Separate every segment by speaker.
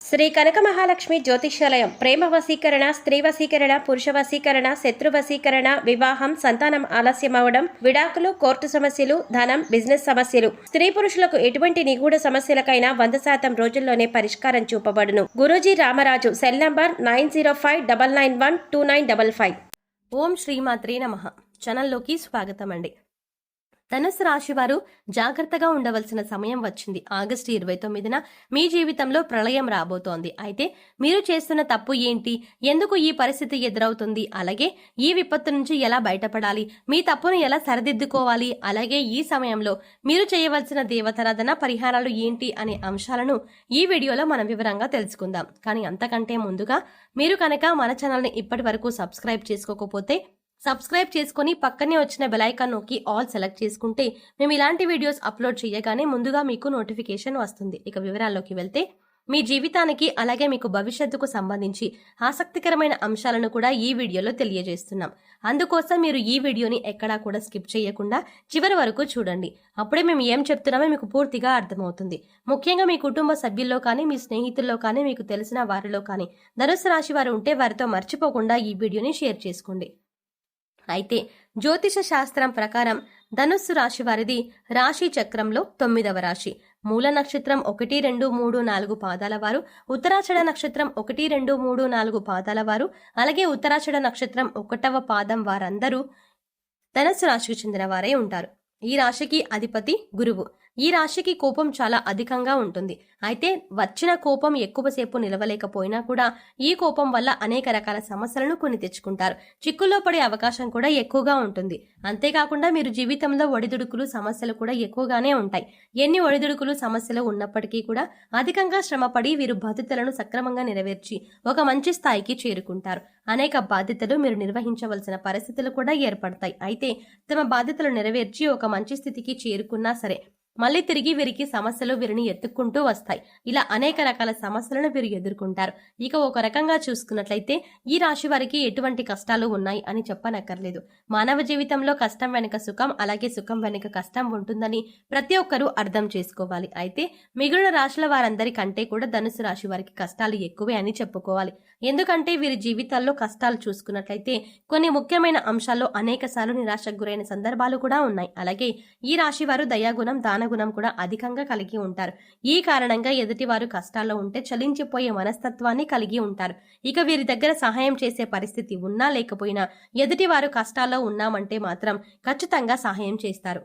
Speaker 1: శ్రీ కనక మహాలక్ష్మి జ్యోతిష్యాలయం ప్రేమ వశీకరణ, స్త్రీ వశీకరణ, పురుష వశీకరణ, శత్రు వశీకరణ, వివాహం, సంతానం ఆలస్యం అవడం, విడాకులు, కోర్టు సమస్యలు, ధనం, బిజినెస్ సమస్యలు, స్త్రీ పురుషులకు ఎటువంటి నిగూఢ సమస్యలకైనా 100% రోజుల్లోనే పరిష్కారం చూపబడును. గురూజీ రామరాజు. Cell number 9059912955.
Speaker 2: ఓం శ్రీమాత్రే నమః. ఛానల్లోకి స్వాగతం అండి. ధనుసు రాశి వారు జాగ్రత్తగా ఉండవలసిన సమయం వచ్చింది. ఆగస్టు 29న మీ జీవితంలో ప్రళయం రాబోతోంది. అయితే మీరు చేస్తున్న తప్పు ఏంటి, ఎందుకు ఈ పరిస్థితి ఎదురవుతుంది, అలాగే ఈ విపత్తు నుంచి ఎలా బయటపడాలి, మీ తప్పును ఎలా సరిదిద్దుకోవాలి, అలాగే ఈ సమయంలో మీరు చేయవలసిన దేవతారాధన పరిహారాలు ఏంటి అనే అంశాలను ఈ వీడియోలో మనం వివరంగా తెలుసుకుందాం. కానీ అంతకంటే ముందుగా మీరు కనుక మన ఛానల్ని ఇప్పటి వరకు సబ్స్క్రైబ్ చేసుకోకపోతే సబ్స్క్రైబ్ చేసుకుని పక్కనే వచ్చిన బెల్ ఐకాన్ నొక్కి ఆల్ సెలెక్ట్ చేసుకుంటే మేము ఇలాంటి వీడియోస్ అప్లోడ్ చేయగానే ముందుగా మీకు నోటిఫికేషన్ వస్తుంది. ఇక వివరాల్లోకి వెళ్తే, మీ జీవితానికి అలాగే మీకు భవిష్యత్తుకు సంబంధించి ఆసక్తికరమైన అంశాలను కూడా ఈ వీడియోలో తెలియజేస్తున్నాం. అందుకోసం మీరు ఈ వీడియోని ఎక్కడా కూడా స్కిప్ చేయకుండా చివరి వరకు చూడండి. అప్పుడే మేము ఏం చెప్తున్నామో మీకు పూర్తిగా అర్థమవుతుంది. ముఖ్యంగా మీ కుటుంబ సభ్యుల్లో కానీ, మీ స్నేహితుల్లో కానీ, మీకు తెలిసిన వారిలో కానీ ధనుసు రాశి వారు ఉంటే వారితో మర్చిపోకుండా ఈ వీడియోని షేర్ చేసుకోండి. అయితే జ్యోతిష శాస్త్రం ప్రకారం ధనుస్సు రాశి వారిది రాశి చక్రంలో 9వ రాశి. మూల నక్షత్రం 1, 2, 3, 4 పాదాల వారు, ఉత్తరాషాఢ నక్షత్రం 1, 2, 3, 4 పాదాల వారు, అలాగే ఉత్తరాషాఢ నక్షత్రం 1వ పాదం వారందరూ ధనుస్సు రాశికి చెందిన వారే ఉంటారు. ఈ రాశికి అధిపతి గురువు. ఈ రాశికి కోపం చాలా అధికంగా ఉంటుంది. అయితే వచ్చిన కోపం ఎక్కువసేపు నిలవలేకపోయినా కూడా ఈ కోపం వల్ల అనేక రకాల సమస్యలను కొని తెచ్చుకుంటారు. చిక్కుల్లో పడే అవకాశం కూడా ఎక్కువగా ఉంటుంది. అంతేకాకుండా మీరు జీవితంలో ఒడిదుడుకులు, సమస్యలు కూడా ఎక్కువగానే ఉంటాయి. ఎన్ని ఒడిదుడుకులు, సమస్యలు ఉన్నప్పటికీ కూడా అధికంగా శ్రమపడి వీరు బాధ్యతలను సక్రమంగా నెరవేర్చి ఒక మంచి స్థాయికి చేరుకుంటారు. అనేక బాధ్యతలు మీరు నిర్వహించవలసిన పరిస్థితులు కూడా ఏర్పడతాయి. అయితే తమ బాధ్యతలు నెరవేర్చి ఒక మంచి స్థితికి చేరుకున్నా సరే మళ్ళీ తిరిగి వీరికి సమస్యలు వీరిని ఎత్తుక్కుంటూ వస్తాయి. ఇలా అనేక రకాల సమస్యలను వీరు ఎదుర్కొంటారు. ఇక ఒక రకంగా చూసుకున్నట్లయితే ఈ రాశి వారికి ఎటువంటి కష్టాలు ఉన్నాయి అని చెప్పనక్కర్లేదు. మానవ జీవితంలో కష్టం వెనుక సుఖం, అలాగే సుఖం వెనుక కష్టం ఉంటుందని ప్రతి ఒక్కరూ అర్థం చేసుకోవాలి. అయితే మిగిలిన రాశుల వారందరి కంటే కూడా ధనుసు రాశి వారికి కష్టాలు ఎక్కువే అని చెప్పుకోవాలి. ఎందుకంటే వీరి జీవితాల్లో కష్టాలు చూసుకున్నట్లయితే కొన్ని ముఖ్యమైన అంశాల్లో అనేక సార్లు నిరాశకు గురైన సందర్భాలు కూడా ఉన్నాయి. అలాగే ఈ రాశి వారు దయాగుణం, దానగుణం కూడా అధికంగా కలిగి ఉంటారు. ఈ కారణంగా ఎదుటివారు కష్టాల్లో ఉంటే చలించిపోయే మనస్తత్వాన్ని కలిగి ఉంటారు. ఇక వీరి దగ్గర సహాయం చేసే పరిస్థితి ఉన్నా లేకపోయినా ఎదుటివారు కష్టాల్లో ఉన్నామంటే మాత్రం ఖచ్చితంగా సహాయం చేస్తారు.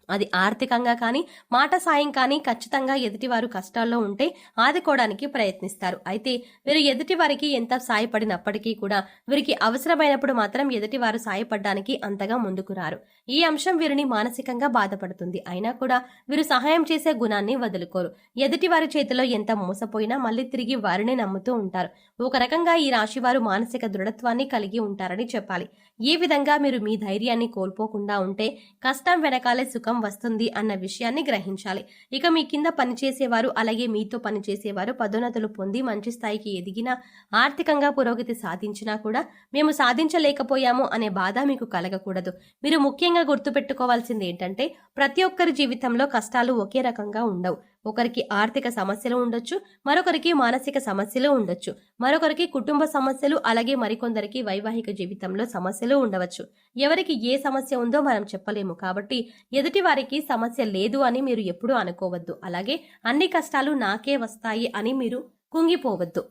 Speaker 2: అది ఆర్థికంగా కానీ, మాట సాయం కానీ ఖచ్చితంగా ఎదుటివారు కష్టాల్లో ఉంటే ఆదుకోవడానికి ప్రయత్నిస్తారు. అయితే వీరు ఎదుటివారికి ఎంత సాయపడినప్పటికీ కూడా వీరికి అవసరమైనప్పుడు మాత్రం ఎదుటివారు సాయపడడానికి అంతగా ముందుకు రారు. ఈ అంశం వీరిని మానసికంగా బాధపడుతుంది. అయినా కూడా వీరు సహాయం చేసే గుణాన్ని వదులుకోరు. ఎదుటివారి చేతిలో ఎంత మోసపోయినా మళ్ళీ తిరిగి వారినే నమ్ముతూ ఉంటారు. ఒక రకంగా ఈ రాశి వారు మానసిక దృఢత్వాన్ని కలిగి ఉంటారని చెప్పాలి. ఈ విధంగా మీరు మీ ధైర్యాన్ని కోల్పోకుండా ఉంటే కష్టం వెనకాలే సుఖం వస్తుంది అన్న విషయాన్ని గ్రహించాలి. ఇక మీ కింద పనిచేసేవారు అలాగే మీతో పనిచేసేవారు పదోన్నతులు పొంది మంచి స్థాయికి ఎదిగినా, ఆర్థికంగా పురోగతి సాధించినా కూడా మేము సాధించలేకపోయాము అనే బాధ మీకు కలగకూడదు. మీరు ముఖ్యంగా గుర్తుపెట్టుకోవాల్సింది ఏంటంటే ప్రతి ఒక్కరి జీవితంలో కష్టాలు ఒకే రకంగా ఉండవు. ఒకరికి ఆర్థిక సమస్యలు ఉండొచ్చు, మరొకరికి మానసిక సమస్యలు ఉండొచ్చు, మరొకరికి కుటుంబ సమస్యలు, అలాగే మరికొందరికి వైవాహిక జీవితంలో సమస్యలు ఉండవచ్చు. ఎవరికి ఏ సమస్య ఉందో మనం చెప్పలేము. కాబట్టి ఎదుటి వారికి సమస్య లేదు అని మీరు ఎప్పుడూ అనుకోవద్దు. అలాగే అన్ని కష్టాలు నాకే వస్తాయి అని మీరు కుంగిపోవద్దు.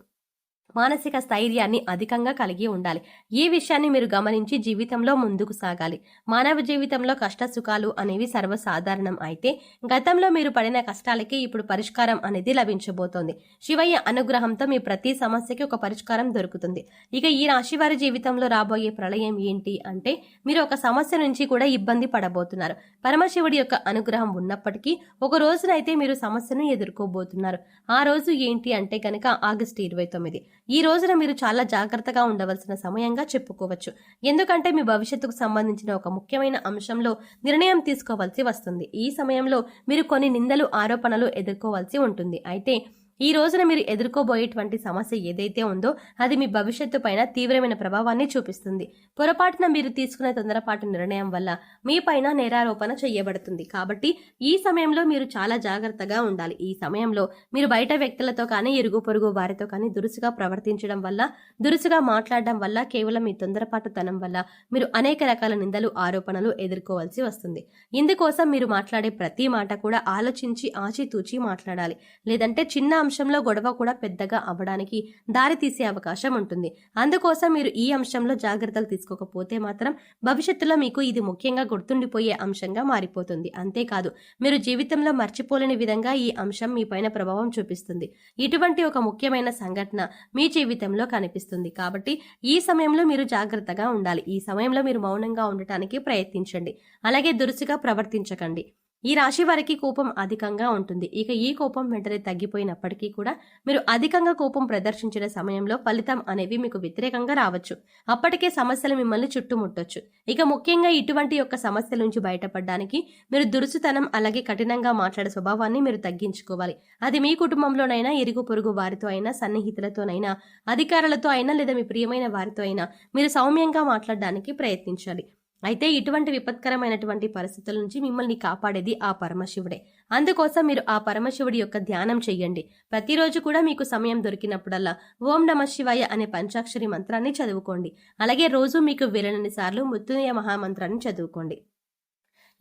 Speaker 2: మానసిక స్థైర్యాన్ని అధికంగా కలిగి ఉండాలి. ఈ విషయాన్ని మీరు గమనించి జీవితంలో ముందుకు సాగాలి. మానవ జీవితంలో కష్ట సుఖాలు అనేవి సర్వసాధారణం. అయితే గతంలో మీరు పడిన కష్టాలకి ఇప్పుడు పరిష్కారం అనేది లభించబోతోంది. శివయ్య అనుగ్రహంతో మీ ప్రతి సమస్యకి ఒక పరిష్కారం దొరుకుతుంది. ఇక ఈ రాశి వారి జీవితంలో రాబోయే ప్రళయం ఏంటి అంటే, మీరు ఒక సమస్య నుంచి కూడా ఇబ్బంది పడబోతున్నారు. పరమశివుడి యొక్క అనుగ్రహం ఉన్నప్పటికీ ఒక రోజునైతే మీరు సమస్యను ఎదుర్కోబోతున్నారు. ఆ రోజు ఏంటి అంటే కనుక ఆగస్టు 29. ఈ రోజున మీరు చాలా జాగ్రత్తగా ఉండవలసిన సమయంగా చెప్పుకోవచ్చు. ఎందుకంటే మీ భవిష్యత్తుకు సంబంధించిన ఒక ముఖ్యమైన అంశంలో నిర్ణయం తీసుకోవాల్సి వస్తుంది. ఈ సమయంలో మీరు కొన్ని నిందలు, ఆరోపణలు ఎదుర్కోవాల్సి ఉంటుంది. అయితే ఈ రోజున మీరు ఎదుర్కోబోయేటువంటి సమస్య ఏదైతే ఉందో అది మీ భవిష్యత్తు పైన తీవ్రమైన ప్రభావాన్ని చూపిస్తుంది. పొరపాటున మీరు తీసుకునే తొందరపాటు నిర్ణయం వల్ల మీ పైన నేరారోపణ చేయబడుతుంది. కాబట్టి ఈ సమయంలో మీరు చాలా జాగ్రత్తగా ఉండాలి. ఈ సమయంలో మీరు బయట వ్యక్తులతో కానీ ఇరుగు పొరుగు వారితో కానీ దురుసుగా ప్రవర్తించడం వల్ల, దురుసుగా మాట్లాడడం వల్ల, కేవలం మీ తొందరపాటుతనం వల్ల మీరు అనేక రకాల నిందలు, ఆరోపణలు ఎదుర్కోవాల్సి వస్తుంది. ఇందుకోసం మీరు మాట్లాడే ప్రతి మాట కూడా ఆలోచించి ఆచితూచి మాట్లాడాలి. లేదంటే చిన్న అంశంలో గొడవ కూడా పెద్దగా అవ్వడానికి దారి తీసే అవకాశం ఉంటుంది. అందుకోసం మీరు ఈ అంశంలో జాగ్రత్తలు తీసుకోకపోతే మాత్రం భవిష్యత్తులో మీకు ఇది ముఖ్యంగా గుర్తుండిపోయే అంశంగా మారిపోతుంది. అంతేకాదు మీరు జీవితంలో మర్చిపోలేని విధంగా ఈ అంశం మీ పైన ప్రభావం చూపిస్తుంది. ఇటువంటి ఒక ముఖ్యమైన సంఘటన మీ జీవితంలో కనిపిస్తుంది. కాబట్టి ఈ సమయంలో మీరు జాగ్రత్తగా ఉండాలి. ఈ సమయంలో మీరు మౌనంగా ఉండటానికి ప్రయత్నించండి. అలాగే దురుసుగా ప్రవర్తించకండి. ఈ రాశి వారికి కోపం అధికంగా ఉంటుంది. ఇక ఈ కోపం వెంటనే తగ్గిపోయినప్పటికీ కూడా మీరు అధికంగా కోపం ప్రదర్శించిన సమయంలో ఫలితం అనేవి మీకు వ్యతిరేకంగా రావచ్చు. అప్పటికే సమస్యలు మిమ్మల్ని చుట్టుముట్టొచ్చు. ఇక ముఖ్యంగా ఇటువంటి యొక్క సమస్యల నుంచి బయటపడడానికి మీరు దురుసుతనం అలాగే కఠినంగా మాట్లాడే స్వభావాన్ని మీరు తగ్గించుకోవాలి. అది మీ కుటుంబంలోనైనా, ఇరుగు పొరుగు వారితో అయినా, సన్నిహితులతోనైనా, అధికారులతో అయినా లేదా మీ ప్రియమైన వారితో అయినా మీరు సౌమ్యంగా మాట్లాడడానికి ప్రయత్నించాలి. అయితే ఇటువంటి విపత్కరమైనటువంటి పరిస్థితుల నుంచి మిమ్మల్ని కాపాడేది ఆ పరమశివుడే. అందుకోసం మీరు ఆ పరమశివుడి యొక్క ధ్యానం చెయ్యండి. ప్రతిరోజు కూడా మీకు సమయం దొరికినప్పుడల్లా ఓం నమః శివాయ అనే పంచాక్షరి మంత్రాన్ని చదువుకోండి. అలాగే రోజు మీకు వీలైనన్ని సార్లు మృత్యుంజయ మహామంత్రాన్ని చదువుకోండి.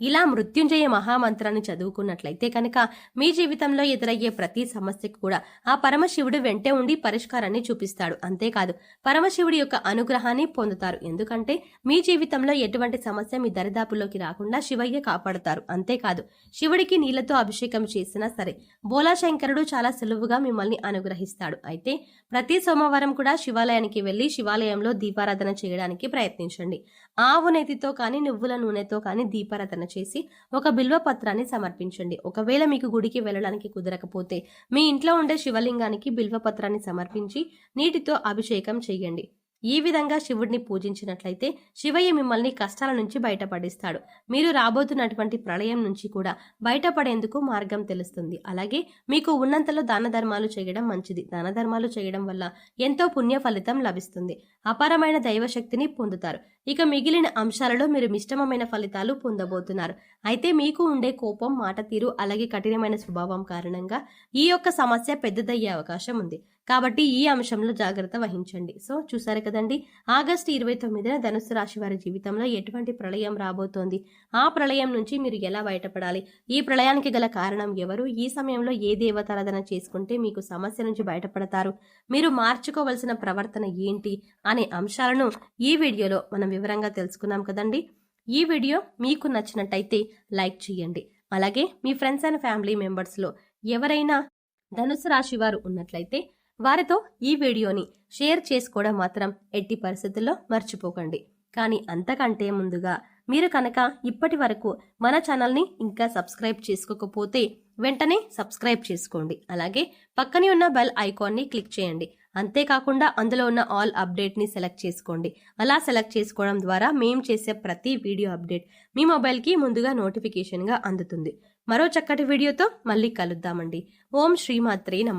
Speaker 2: ఇలా మృత్యుంజయ మహామంత్రాన్ని చదువుకున్నట్లయితే కనుక మీ జీవితంలో ఎదురయ్యే ప్రతి సమస్యకు కూడా ఆ పరమశివుడు వెంటే ఉండి పరిష్కారాన్ని చూపిస్తాడు. అంతేకాదు పరమశివుడి యొక్క అనుగ్రహాన్ని పొందుతారు. ఎందుకంటే మీ జీవితంలో ఎటువంటి సమస్య మీ దరిదాపుల్లోకి రాకుండా శివయ్య కాపాడుతారు. అంతేకాదు శివుడికి నీళ్లతో అభిషేకం చేసినా సరే బోలాశంకరుడు చాలా సులువుగా మిమ్మల్ని అనుగ్రహిస్తాడు. అయితే ప్రతి సోమవారం కూడా శివాలయానికి వెళ్లి శివాలయంలో దీపారాధన చేయడానికి ప్రయత్నించండి. ఆవు నెయ్యితో కానీ నువ్వుల నూనెతో కానీ దీపారాధన చేసి ఒక బిల్వ పత్రాన్ని సమర్పించండి. ఒకవేళ మీకు గుడికి వెళ్ళడానికి కుదరకపోతే మీ ఇంట్లో ఉండే శివలింగానికి బిల్వ పత్రాన్ని సమర్పించి నీటితో అభిషేకం చేయండి. ఈ విధంగా శివుడిని పూజించినట్లయితే శివయ్య మిమ్మల్ని కష్టాల నుంచి బయటపడిస్తాడు. మీరు రాబోతున్నటువంటి ప్రళయం నుంచి కూడా బయటపడేందుకు మార్గం తెలుస్తుంది. అలాగే మీకు ఉన్నంతలో దాన ధర్మాలు చేయడం మంచిది. దాన ధర్మాలు చేయడం వల్ల ఎంతో పుణ్య ఫలితం లభిస్తుంది. అపారమైన దైవశక్తిని పొందుతారు. ఇక మిగిలిన అంశాలలో మీరు మిశ్రమమైన ఫలితాలు పొందబోతున్నారు. అయితే మీకు ఉండే కోపం, మాట తీరు అలాగే కఠినమైన స్వభావం కారణంగా ఈ యొక్క సమస్య పెద్దదయ్యే అవకాశం ఉంది. కాబట్టి ఈ అంశంలో జాగ్రత్త వహించండి. సో చూసారు కదండి, ఆగస్టు 29న ధనుస్సు రాశి వారి జీవితంలో ఎటువంటి ప్రళయం రాబోతోంది, ఆ ప్రళయం నుంచి మీరు ఎలా బయటపడాలి, ఈ ప్రళయానికి గల కారణం ఎవరు, ఈ సమయంలో ఏ దేవతారాధన చేసుకుంటే మీకు సమస్య నుంచి బయటపడతారు, మీరు మార్చుకోవలసిన ప్రవర్తన ఏంటి అనే అంశాలను ఈ వీడియోలో మనం వివరంగా తెలుసుకున్నాం కదండి. ఈ వీడియో మీకు నచ్చినట్టయితే లైక్ చేయండి. అలాగే మీ ఫ్రెండ్స్ అండ్ ఫ్యామిలీ మెంబర్స్లో ఎవరైనా ధనుసు రాశి వారు ఉన్నట్లయితే వారితో ఈ వీడియోని షేర్ చేసుకోవడం మాత్రం ఎట్టి పరిస్థితుల్లో మర్చిపోకండి. కానీ అంతకంటే ముందుగా మీరు కనుక ఇప్పటి వరకు మన ఛానల్ని ఇంకా సబ్స్క్రైబ్ చేసుకోకపోతే వెంటనే సబ్స్క్రైబ్ చేసుకోండి. అలాగే పక్కనే ఉన్న బెల్ ఐకాన్ని క్లిక్ చేయండి. అంతేకాకుండా అందులో ఉన్న ఆల్ అప్డేట్ని సెలెక్ట్ చేసుకోండి. అలా సెలెక్ట్ చేసుకోవడం ద్వారా మేము చేసే ప్రతి వీడియో అప్డేట్ మీ మొబైల్కి ముందుగా నోటిఫికేషన్గా అందుతుంది. మరో చక్కటి వీడియోతో మళ్ళీ కలుద్దామండి. ఓం శ్రీమాత్రే నమః.